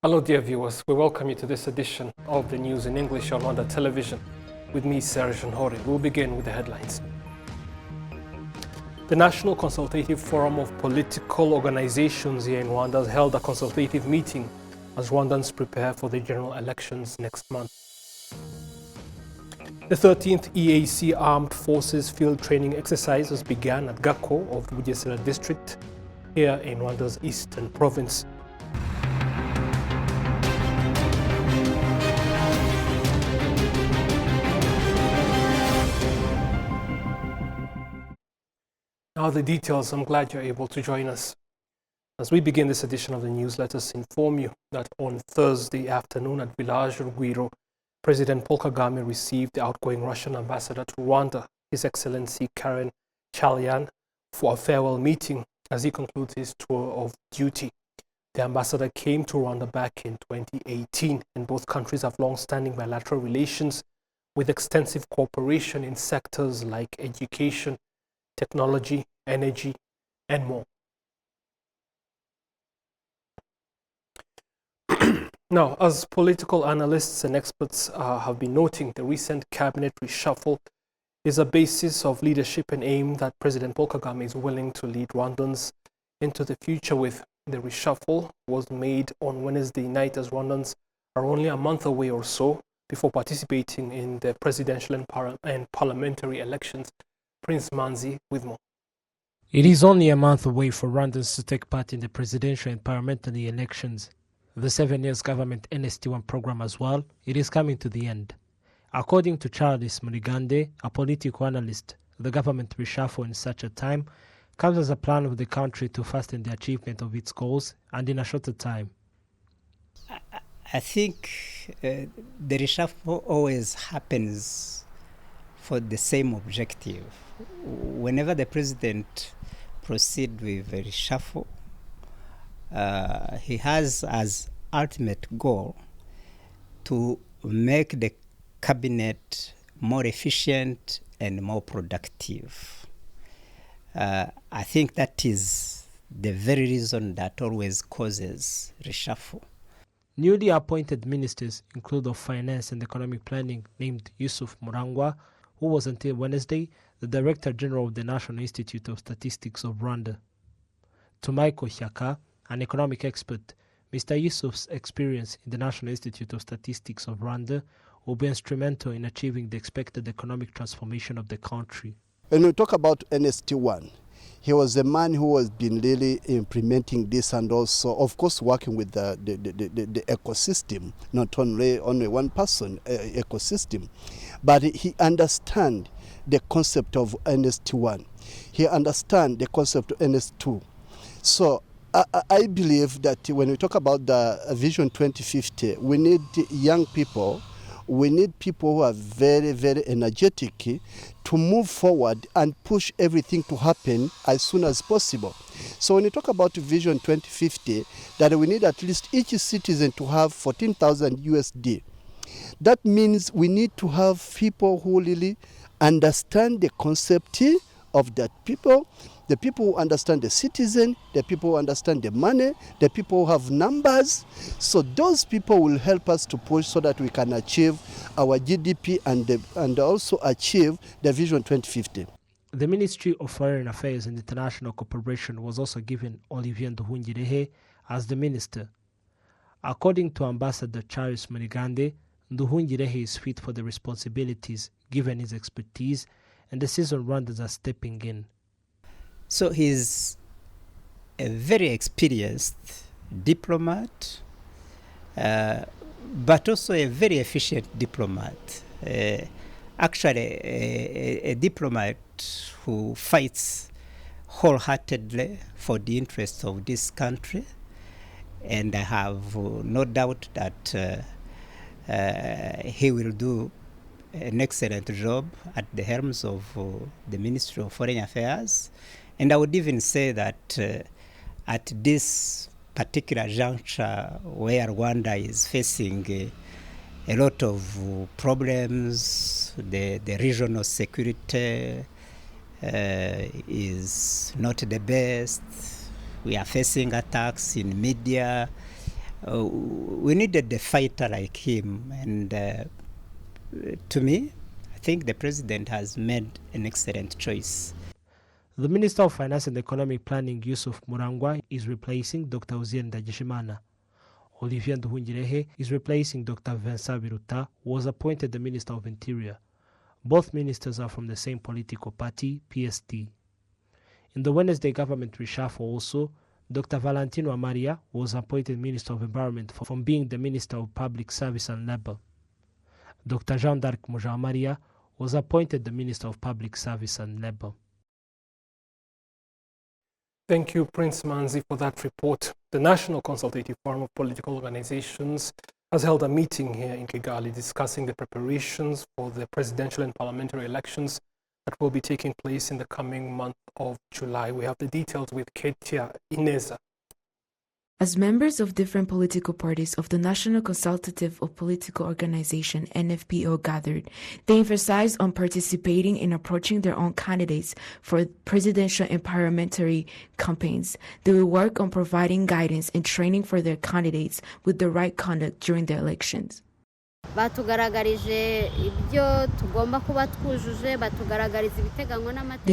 Hello, dear viewers. We welcome you to this edition of the news in English on Rwanda Television. With me, Serge Hori. We'll begin with the headlines. The National Consultative Forum of Political Organizations here in Rwanda has held a consultative meeting as Rwandans prepare for the general elections next month. The 13th EAC Armed Forces Field Training Exercises began at Gako of the Bugesera district here in Rwanda's eastern province. Now the details. I'm glad you're able to join us. As we begin this edition of the news, let us inform you that on Thursday afternoon at Village Rugwiro, President Paul Kagame received the outgoing Russian ambassador to Rwanda, His Excellency Karen Chalyan, for a farewell meeting as he concludes his tour of duty. The ambassador came to Rwanda back in 2018, and both countries have long-standing bilateral relations with extensive cooperation in sectors like education, technology, energy, and more. Now, as political analysts and experts have been noting, the recent cabinet reshuffle is a basis of leadership and aim that President Paul Kagame is willing to lead Rwandans into the future with. The reshuffle was made on Wednesday night as Rwandans are only a month away or so before participating in the presidential and parliamentary elections. Prince Manzi with more. It is only a month away for Rwandans to take part in the presidential and parliamentary elections. The 7 years government NST1 program as well, it is coming to the end. According to Charles Murigande, a political analyst, the government reshuffle in such a time comes as a plan of the country to fasten the achievement of its goals and in a shorter time. I think the reshuffle always happens for the same objective. Whenever the president proceeds with a reshuffle, he has as ultimate goal to make the cabinet more efficient and more productive. I think that is the very reason that always causes reshuffle. Newly appointed ministers include of finance and economic planning named Yusuf Murangwa, who was until Wednesday the Director General of the National Institute of Statistics of Rwanda. To Michael Hyaka, an economic expert, Mr. Yusuf's experience in the National Institute of Statistics of Rwanda will be instrumental in achieving the expected economic transformation of the country. When we talk about NST1, he was a man who has been really implementing this and also, of course, working with the ecosystem, not only one person ecosystem, but he understands the concept of NST1. He understands the concept of NS2. So I believe that when we talk about the Vision 2050, we need young people. We need people who are very, very energetic to move forward and push everything to happen as soon as possible. So when you talk about Vision 2050, that we need at least each citizen to have 14,000 USD. That means we need to have people who really understand the concept of that people, the people who understand the citizen, the people who understand the money, the people who have numbers. So those people will help us to push so that we can achieve our GDP and also achieve the Vision 2050. The Ministry of Foreign Affairs and International Cooperation was also given Olivier Nduhungirehe as the minister. According to Ambassador Charles Murigande, Nduhungirehe is fit for the responsibilities given his expertise and the seasoned Rwandans are stepping in. So he's a very experienced diplomat, but also a very efficient diplomat. Actually, a diplomat who fights wholeheartedly for the interests of this country. And I have no doubt that he will do an excellent job at the helms of the Ministry of Foreign Affairs. And I would even say that at this particular juncture where Rwanda is facing a lot of problems, the regional security is not the best. We are facing attacks in media. We needed a fighter like him, and to me, I think the president has made an excellent choice. The Minister of Finance and Economic Planning, Yusuf Murangwa, is replacing Dr. Uzien Ndagijimana. Olivier Nduhungirehe is replacing Dr. Vincent Biruta, who was appointed the Minister of Interior. Both ministers are from the same political party, PSD. In the Wednesday government reshuffle also, Dr. Valentino Amaria was appointed Minister of Environment from being the Minister of Public Service and Labour. Dr. Jean d'Arc Moja Amaria was appointed the Minister of Public Service and Labour. Thank you, Prince Manzi, for that report. The National Consultative Forum of Political Organizations has held a meeting here in Kigali discussing the preparations for the presidential and parliamentary elections that will be taking place in the coming month of July. We have the details with Ketia Ineza. As members of different political parties of the National Consultative of Political Organization, NFPO, gathered, they emphasized on participating in approaching their own candidates for presidential and parliamentary campaigns. They will work on providing guidance and training for their candidates with the right conduct during the elections. They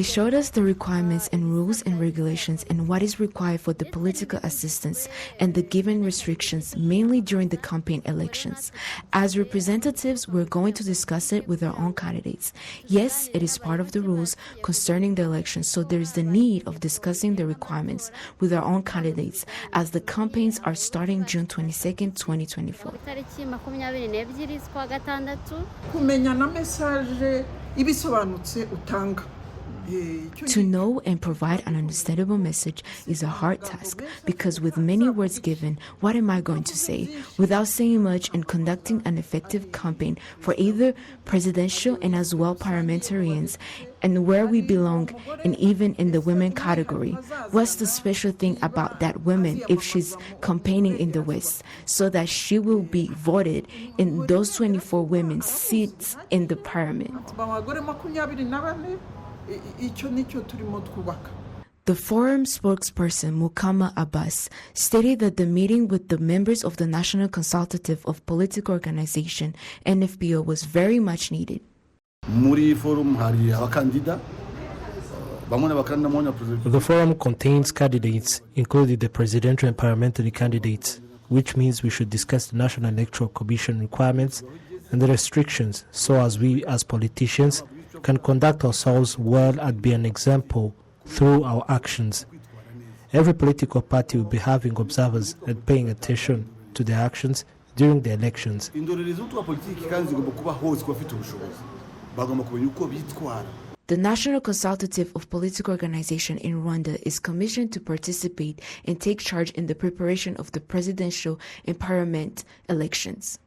showed us the requirements and rules and regulations and what is required for the political assistance and the given restrictions, mainly during the campaign elections. As representatives, we're going to discuss it with our own candidates. Yes, it is part of the rules concerning the elections, so there is the need of discussing the requirements with our own candidates as the campaigns are starting June 22nd, 2024. To know and provide an understandable message is a hard task because with many words given, what am I going to say? Without saying much and conducting an effective campaign for either presidential and as well parliamentarians and where we belong and even in the women category. What's the special thing about that woman if she's campaigning in the West so that she will be voted in those 24 women's seats in the parliament? The forum spokesperson Mukama Abbas stated that the meeting with the members of the National Consultative of Political Organization, NFPO, was very much needed. The forum contains candidates, including the presidential and parliamentary candidates, which means we should discuss the National Electoral Commission requirements and the restrictions so as we as politicians can conduct ourselves well and be an example through our actions. Every political party will be having observers and paying attention to their actions during the elections. The National Consultative of Political Organization in Rwanda is commissioned to participate and take charge in the preparation of the presidential and parliament elections.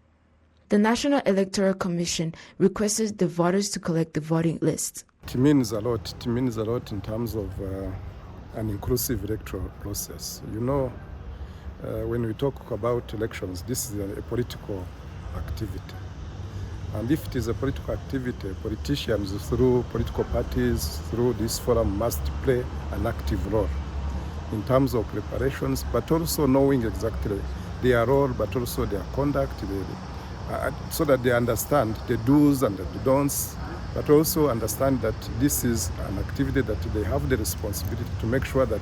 The National Electoral Commission requested the voters to collect the voting list. It means a lot. It means a lot in terms of an inclusive electoral process. You know, when we talk about elections, this is a political activity. And if it is a political activity, politicians through political parties, through this forum, must play an active role in terms of preparations, but also knowing exactly their role, but also their conduct, so that they understand the do's and the don'ts, but also understand that this is an activity that they have the responsibility to make sure that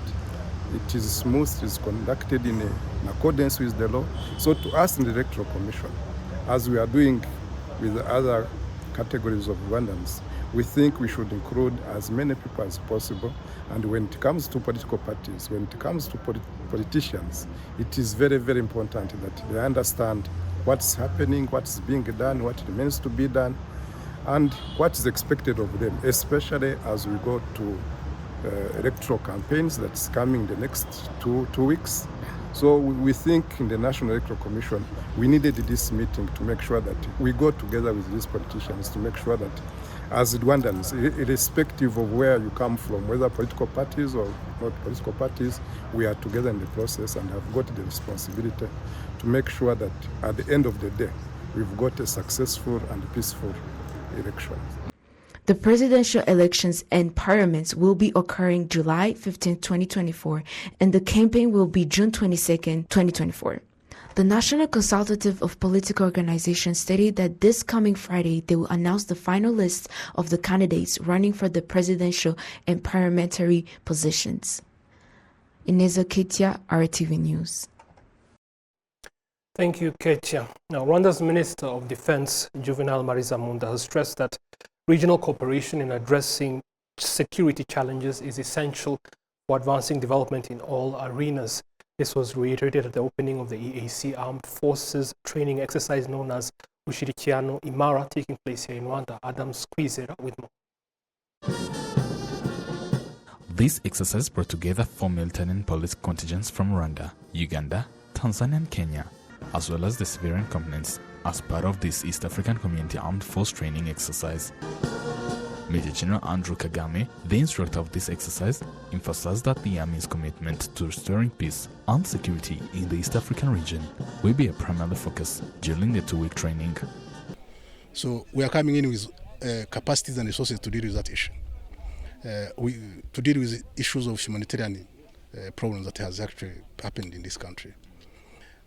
it is smooth, it is conducted in accordance with the law. So to us in the Electoral Commission, as we are doing with the other categories of Rwandans, we think we should include as many people as possible. And when it comes to political parties, when it comes to politicians, it is very, very important that they understand what's happening, what's being done, what remains to be done, and what is expected of them, especially as we go to electoral campaigns that's coming the next two weeks. So we think in the National Electoral Commission, we needed this meeting to make sure that we go together with these politicians to make sure that as Rwandans, irrespective of where you come from, whether political parties or not political parties, we are together in the process and have got the responsibility to make sure that at the end of the day, we've got a successful and peaceful election. The presidential elections and parliaments will be occurring July 15, 2024, and the campaign will be June 22, 2024. The National Consultative of Political Organizations stated that this coming Friday they will announce the final list of the candidates running for the presidential and parliamentary positions. Ineza Ketia, RTV News. Thank you, Ketia. Now, Rwanda's Minister of Defense, Juvenal Mariza Munda, has stressed that regional cooperation in addressing security challenges is essential for advancing development in all arenas. This was reiterated at the opening of the EAC Armed Forces training exercise known as Ushirikiano Imara, taking place here in Rwanda. Adam Squizera with more. This exercise brought together 4 military and police contingents from Rwanda, Uganda, Tanzania and Kenya, as well as the civilian components as part of this East African Community Armed Force training exercise. Major General Andrew Kagame, the instructor of this exercise, emphasized that the Army's commitment to restoring peace and security in the East African region will be a primary focus during the 2-week training. So we are coming in with capacities and resources to deal with that issue. To deal with issues of humanitarian problems that has actually happened in this country.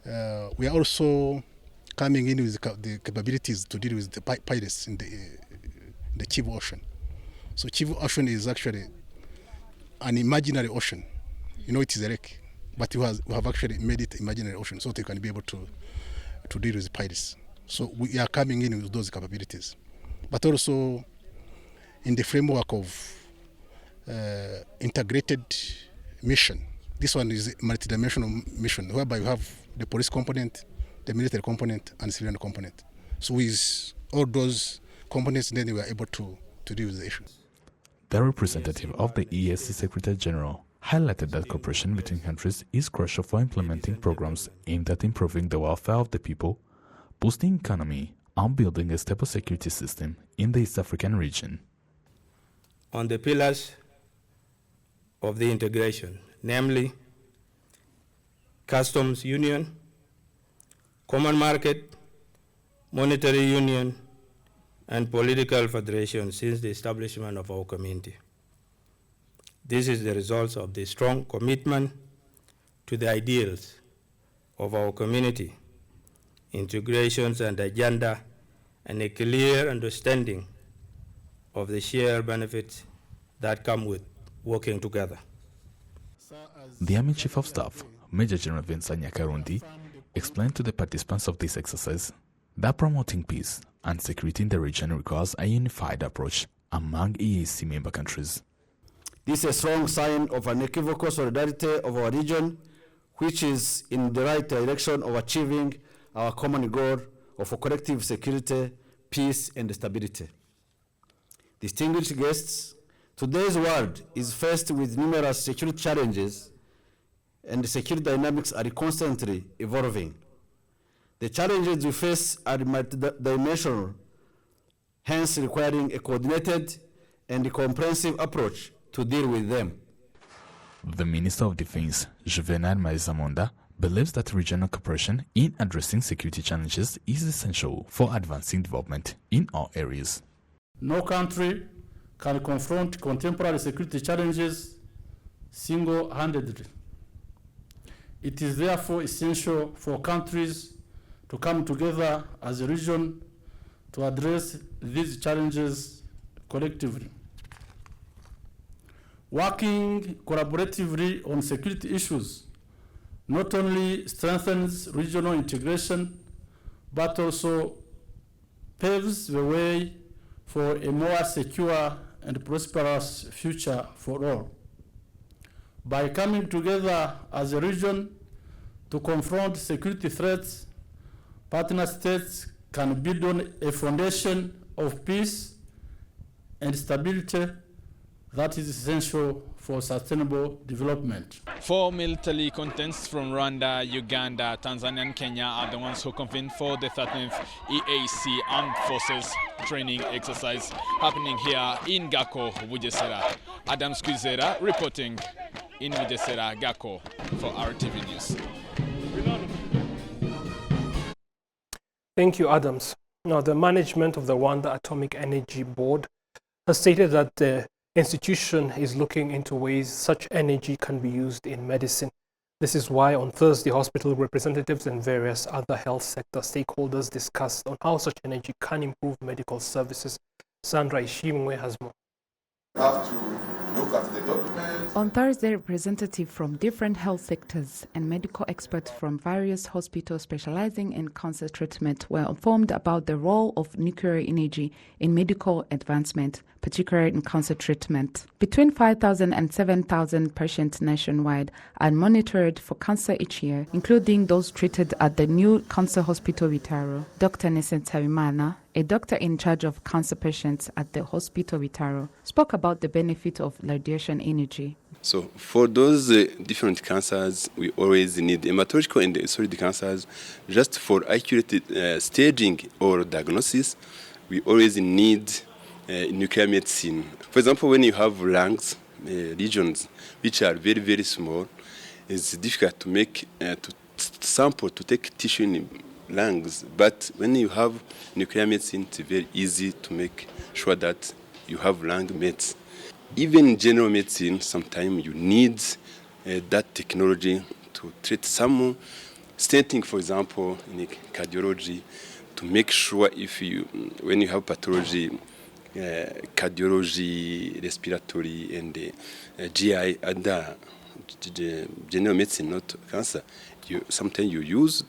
We are also coming in with the capabilities to deal with the pirates in the Kivu Ocean. So Kivu Ocean is actually an imaginary ocean. You know, it is a lake, but we have actually made it imaginary ocean so they can be able to deal with the pirates. So we are coming in with those capabilities. But also in the framework of integrated mission. This one is a multidimensional mission whereby you have the police component, the military component, and the civilian component. So with all those components, then we are able to deal with the issues. The representative of the EAC Secretary General highlighted that cooperation between countries is crucial for implementing programs aimed at improving the welfare of the people, boosting economy, and building a stable security system in the East African region. On the pillars of the integration, namely customs union, common market, monetary union, and political federation since the establishment of our community. This is the result of the strong commitment to the ideals of our community, integrations and agenda, and a clear understanding of the shared benefits that come with working together. The Army Chief of Staff, Major General Vincent Nyakarundi, explained to the participants of this exercise that promoting peace and security in the region requires a unified approach among EAC member countries. This is a strong sign of unequivocal solidarity of our region, which is in the right direction of achieving our common goal of collective security, peace, and stability. Distinguished guests, today's world is faced with numerous security challenges, and the security dynamics are constantly evolving. The challenges we face are multidimensional, hence requiring a coordinated and comprehensive approach to deal with them. The Minister of Defense, Juvenal Mariza Munda, believes that regional cooperation in addressing security challenges is essential for advancing development in all areas. No country can confront contemporary security challenges single-handedly. It is therefore essential for countries to come together as a region to address these challenges collectively. Working collaboratively on security issues not only strengthens regional integration, but also paves the way for a more secure and prosperous future for all. By coming together as a region to confront security threats, partner states can build on a foundation of peace and stability that is essential for sustainable development. 4 military contents from Rwanda, Uganda, Tanzania and Kenya are the ones who convened for the 13th EAC Armed Forces training exercise happening here in Gako, Bugesera. Adam Squizera reporting in Bugesera, Gako for RTV News. Thank you, Adams. Now, the management of the Rwanda Atomic Energy Board has stated that the institution is looking into ways such energy can be used in medicine. This is why on Thursday, hospital representatives and various other health sector stakeholders discussed on how such energy can improve medical services. Sandra Ishimwe has more. Have to look at the documents. On Thursday, representatives from different health sectors and medical experts from various hospitals specializing in cancer treatment were informed about the role of nuclear energy in medical advancement, particularly in cancer treatment. Between 5,000 and 7,000 patients nationwide are monitored for cancer each year, including those treated at the new Cancer Hospital Vitaro. Dr. Nesent Tawimana, a doctor in charge of cancer patients at the Hospital Vitaro, spoke about the benefit of radiation energy. So for those different cancers, we always need hematological and solid cancers. Just for accurate staging or diagnosis, we always need nuclear medicine. For example, when you have lungs regions which are very, very small, it's difficult to make to sample to take tissue in lungs. But when you have nuclear medicine, it's very easy to make sure that you have lung mets. Even in general medicine, sometimes you need that technology to treat some stenting, for example, in cardiology, to make sure if you, when you have pathology, cardiology, respiratory, and GI, other general medicine, not cancer, sometimes you use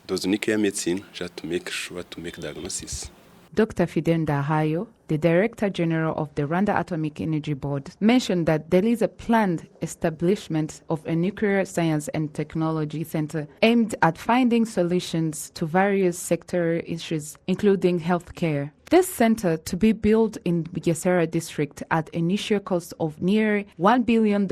those nuclear medicine just to make sure to make diagnosis. Dr. Fidel Ndahayo, the Director General of the Rwanda Atomic Energy Board, mentioned that there is a planned establishment of a nuclear science and technology center aimed at finding solutions to various sectoral issues, including healthcare. This center, to be built in Bugesera district at an initial cost of near $1 billion,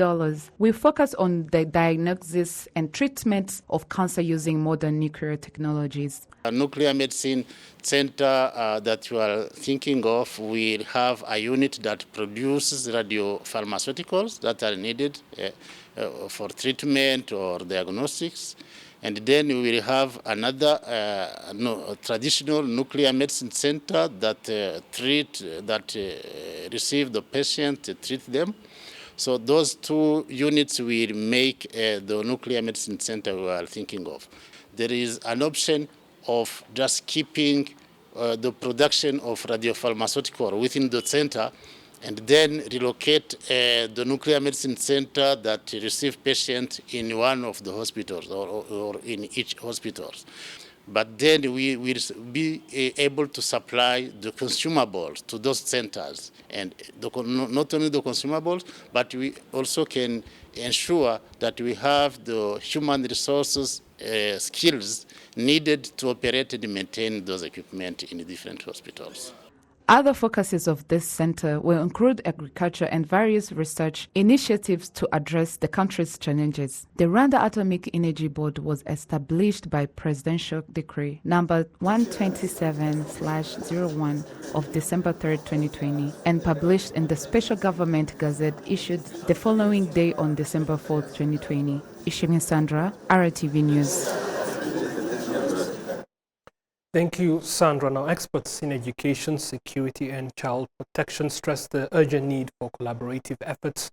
will focus on the diagnosis and treatment of cancer using modern nuclear technologies. A nuclear medicine center that you are thinking of will have a unit that produces radiopharmaceuticals that are needed for treatment or diagnostics. And then we will have another traditional nuclear medicine center that receive the patient, treat them. So those two units will make the nuclear medicine center we are thinking of. There is an option of just keeping the production of radiopharmaceutical within the center and then relocate the nuclear medicine center that receive patients in one of the hospitals or in each hospital. But then we will be able to supply the consumables to those centers. And not only the consumables, but we also can ensure that we have the human resources skills needed to operate and maintain those equipment in different hospitals. Other focuses of this center will include agriculture and various research initiatives to address the country's challenges. The Rwanda Atomic Energy Board was established by Presidential Decree number 127/01 of December 3, 2020, and published in the Special Government Gazette issued the following day on December 4, 2020. Ishimi Sandra, RTV News. Thank you, Sandra. Now, experts in education, security, and child protection stress the urgent need for collaborative efforts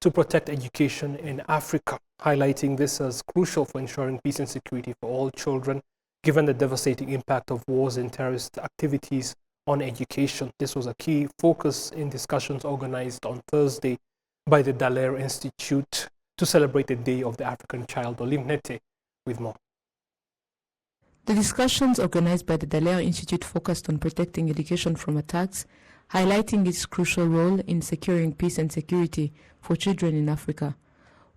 to protect education in Africa, highlighting this as crucial for ensuring peace and security for all children, given the devastating impact of wars and terrorist activities on education. This was a key focus in discussions organized on Thursday by the Dallaire Institute to celebrate the Day of the African Child. Olim Nete with more. The discussions organized by the Dallaire Institute focused on protecting education from attacks, highlighting its crucial role in securing peace and security for children in Africa.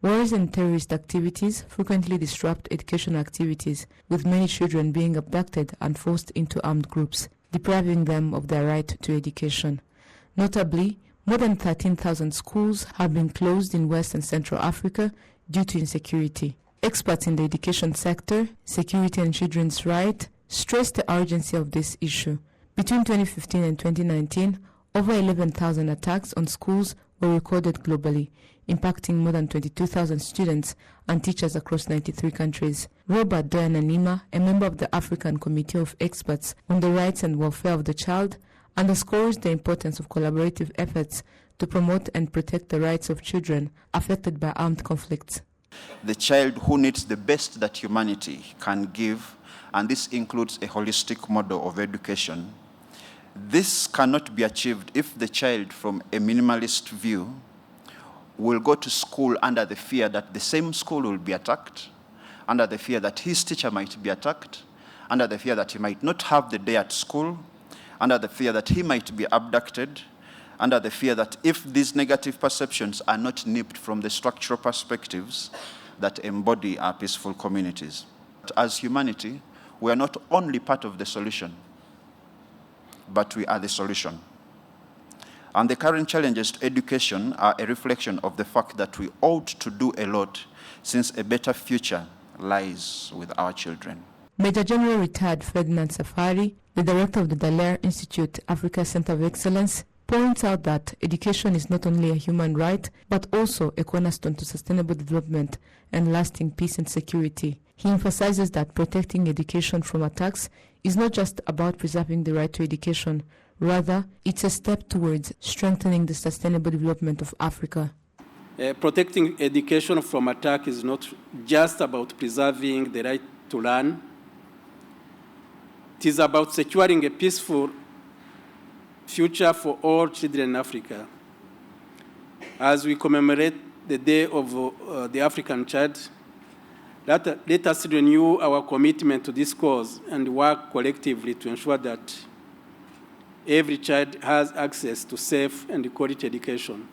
Wars and terrorist activities frequently disrupt educational activities, with many children being abducted and forced into armed groups, depriving them of their right to education. Notably, more than 13,000 schools have been closed in West and Central Africa due to insecurity. Experts in the education sector, security and children's rights, stressed the urgency of this issue. Between 2015 and 2019, over 11,000 attacks on schools were recorded globally, impacting more than 22,000 students and teachers across 93 countries. Robert Doyananima, a member of the African Committee of Experts on the Rights and Welfare of the Child, underscores the importance of collaborative efforts to promote and protect the rights of children affected by armed conflicts. The child who needs the best that humanity can give, and this includes a holistic model of education. This cannot be achieved if the child, from a minimalist view, will go to school under the fear that the same school will be attacked, under the fear that his teacher might be attacked, under the fear that he might not have the day at school, under the fear that he might be abducted, under the fear that if these negative perceptions are not nipped from the structural perspectives that embody our peaceful communities. As humanity, we are not only part of the solution, but we are the solution. And the current challenges to education are a reflection of the fact that we ought to do a lot, since a better future lies with our children. Major General retired Ferdinand Safari, the director of the Dallaire Institute Africa Center of Excellence, points out that education is not only a human right, but also a cornerstone to sustainable development and lasting peace and security. He emphasizes that protecting education from attacks is not just about preserving the right to education, rather, it's a step towards strengthening the sustainable development of Africa. Protecting education from attack is not just about preserving the right to learn. It is about securing a peaceful future for all children in Africa. As we commemorate the Day of the African Child, let us renew our commitment to this cause and work collectively to ensure that every child has access to safe and quality education.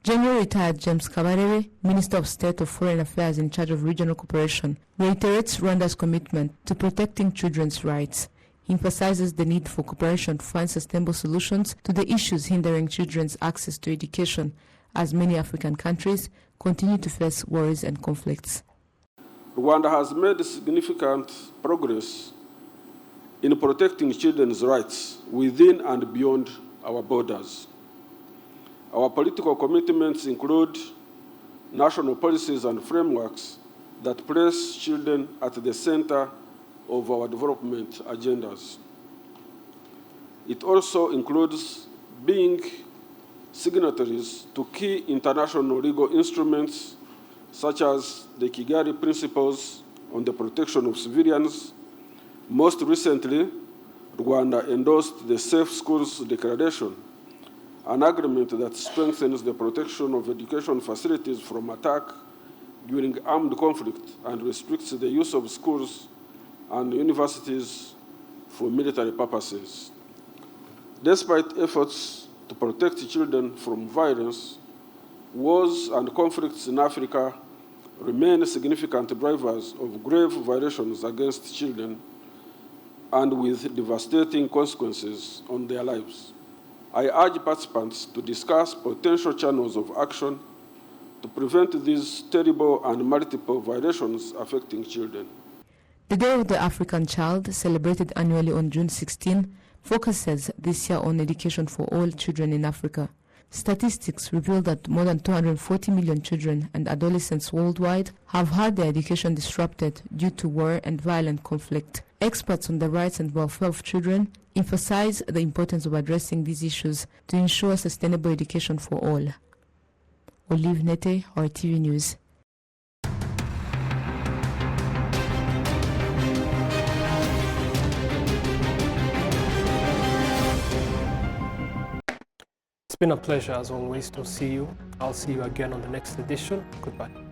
General retired James Kabarebe, Minister of State of Foreign Affairs in charge of regional cooperation, reiterates Rwanda's commitment to protecting children's rights. He emphasizes the need for cooperation to find sustainable solutions to the issues hindering children's access to education, as many African countries continue to face wars and conflicts. Rwanda has made significant progress in protecting children's rights within and beyond our borders. Our political commitments include national policies and frameworks that place children at the center of our development agendas. It also includes being signatories to key international legal instruments such as the Kigali Principles on the Protection of Civilians. Most recently, Rwanda endorsed the Safe Schools Declaration, an agreement that strengthens the protection of education facilities from attack during armed conflict and restricts the use of schools and universities for military purposes. Despite efforts to protect children from violence, wars and conflicts in Africa remain significant drivers of grave violations against children and with devastating consequences on their lives. I urge participants to discuss potential channels of action to prevent these terrible and multiple violations affecting children. The Day of the African Child, celebrated annually on June 16, focuses this year on education for all children in Africa. Statistics reveal that more than 240 million children and adolescents worldwide have had their education disrupted due to war and violent conflict. Experts on the rights and welfare of children emphasize the importance of addressing these issues to ensure sustainable education for all. Olive Nete, RTV News. It's been a pleasure as always to see you. I'll see you again on the next edition. Goodbye.